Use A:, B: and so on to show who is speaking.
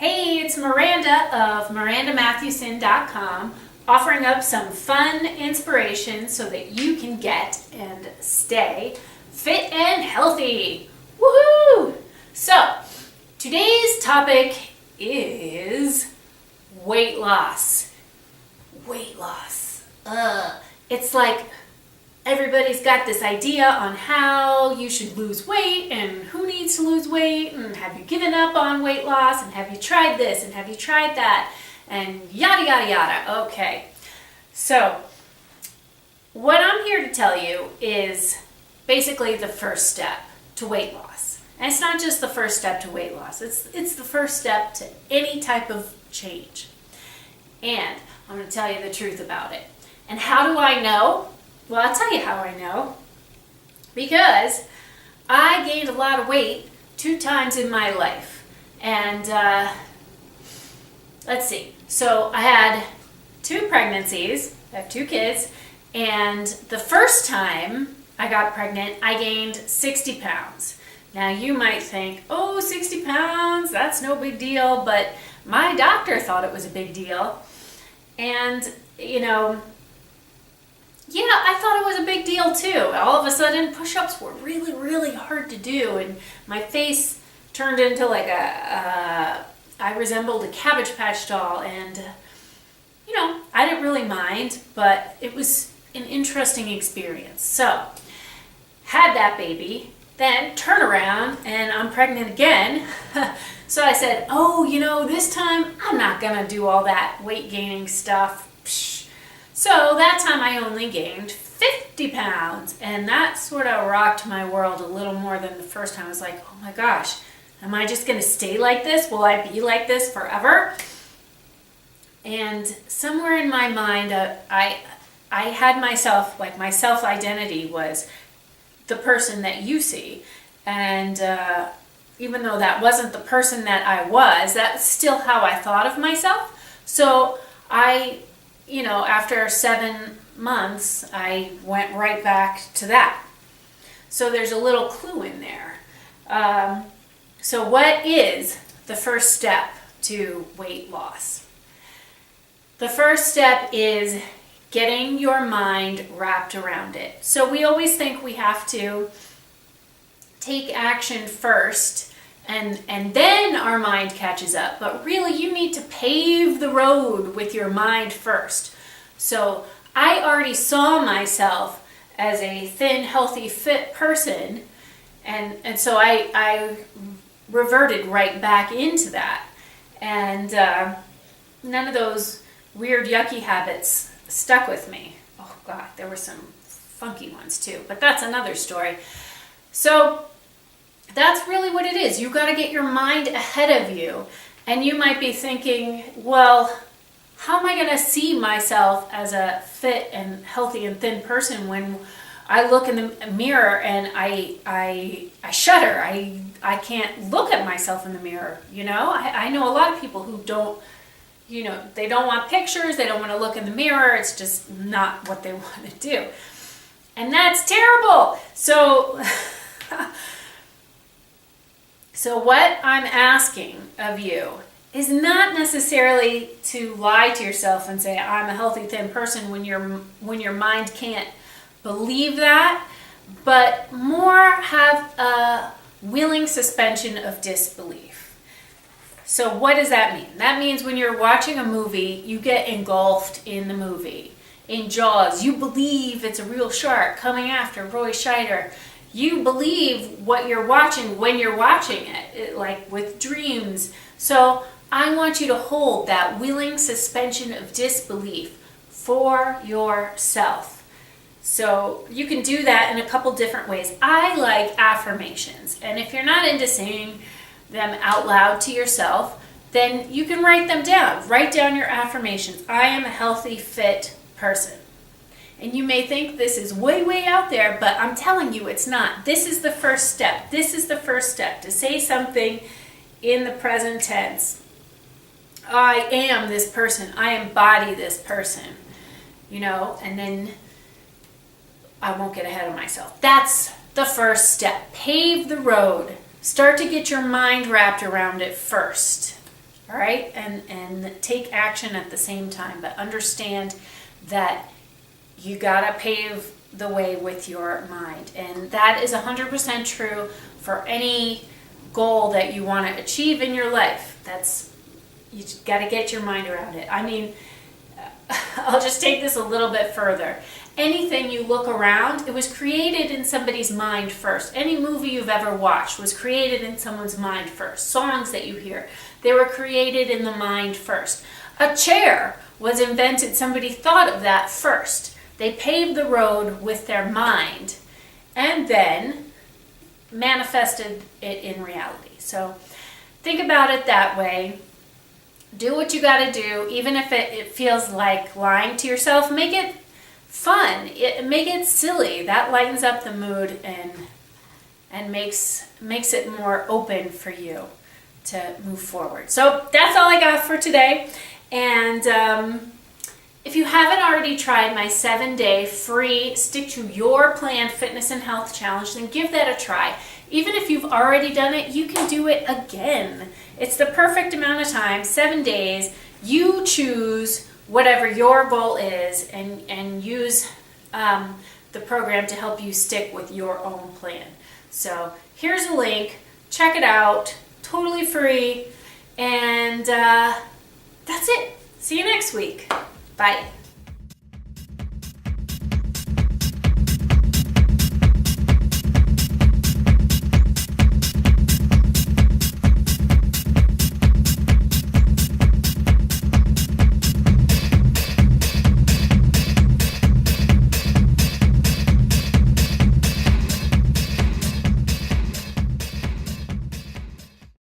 A: Hey, it's Miranda of MirandaMathewson.com, offering up some fun inspiration so that you can get and stay fit and healthy. Woohoo! So, today's topic is weight loss. Weight loss. It's like everybody's got this idea on how you should lose weight and who needs to lose weight and have you given up on weight loss and have you tried this and have you tried that and yada yada yada. Okay, so what I'm here to tell you is basically the first step to weight loss. And it's not just the first step to weight loss, it's the first step to any type of change. And I'm going to tell you the truth about it. And how do I know? Well, I'll tell you how I know. Because I gained a lot of weight 2 times in my life. And let's see. So I had 2 pregnancies. I have 2 kids. And the first time I got pregnant, I gained 60 pounds. Now you might think, oh, 60 pounds, that's no big deal. But my doctor thought it was a big deal. And, yeah, I thought it was a big deal too. All of a sudden, push-ups were really, really hard to do, and my face turned into like I resembled a Cabbage Patch doll, and, I didn't really mind, but it was an interesting experience. So, had that baby, then turn around, and I'm pregnant again. So I said, this time I'm not gonna do all that weight gaining stuff. So that time I only gained 50 pounds, and that sort of rocked my world a little more than the first time. I was like, oh my gosh, am I just going to stay like this? Will I be like this forever? And somewhere in my mind, I had myself, like my self-identity was the person that you see. And even though that wasn't the person that I was, that's still how I thought of myself. So after 7 months, I went right back to that. So there's a little clue in there. So what is the first step to weight loss? The first step is getting your mind wrapped around it. So we always think we have to take action first and then our mind catches up. But really, you need to pave the road with your mind first. So I already saw myself as a thin, healthy, fit person, and so I reverted right back into that. And none of those weird, yucky habits stuck with me. Oh God, there were some funky ones too, but that's another story. So that's really what it is. You got to get your mind ahead of you. And you might be thinking, well, how am I going to see myself as a fit and healthy and thin person when I look in the mirror and I shudder? I can't look at myself in the mirror, I know a lot of people who don't, they don't want pictures, they don't want to look in the mirror, it's just not what they want to do. And that's terrible. So what I'm asking of you is not necessarily to lie to yourself and say, I'm a healthy, thin person when your mind can't believe that, but more have a willing suspension of disbelief. So what does that mean? That means when you're watching a movie, you get engulfed in the movie. In Jaws, you believe it's a real shark coming after Roy Scheider. You believe what you're watching when you're watching it, like with dreams. So I want you to hold that willing suspension of disbelief for yourself. So you can do that in a couple different ways. I like affirmations. And if you're not into saying them out loud to yourself, then you can write them down. Write down your affirmations. I am a healthy, fit person. And you may think this is way, way out there, but I'm telling you it's not. This is the first step. This is the first step, to say something in the present tense. I am this person. I embody this person. And then I won't get ahead of myself. That's the first step. Pave the road. Start to get your mind wrapped around it first. all right? And take action at the same time, but understand that you gotta pave the way with your mind. And that is 100% true for any goal that you want to achieve in your life. You got to get your mind around it. I mean, I'll just take this a little bit further. Anything you look around, it was created in somebody's mind first. Any movie you've ever watched was created in someone's mind first. Songs that you hear, they were created in the mind first. A chair was invented, somebody thought of that first. They paved the road with their mind and then manifested it in reality. So think about it that way. Do what you got to do, even if it feels like lying to yourself. Make it fun. Make it silly. That lightens up the mood and makes it more open for you to move forward. So that's all I got for today. And if you haven't already tried my 7-day free Stick to Your Plan Fitness and Health Challenge, then give that a try. Even if you've already done it, you can do it again. It's the perfect amount of time, 7 days. You choose whatever your goal is and use the program to help you stick with your own plan. So here's a link. Check it out. Totally free. And that's it. See you next week. Bye.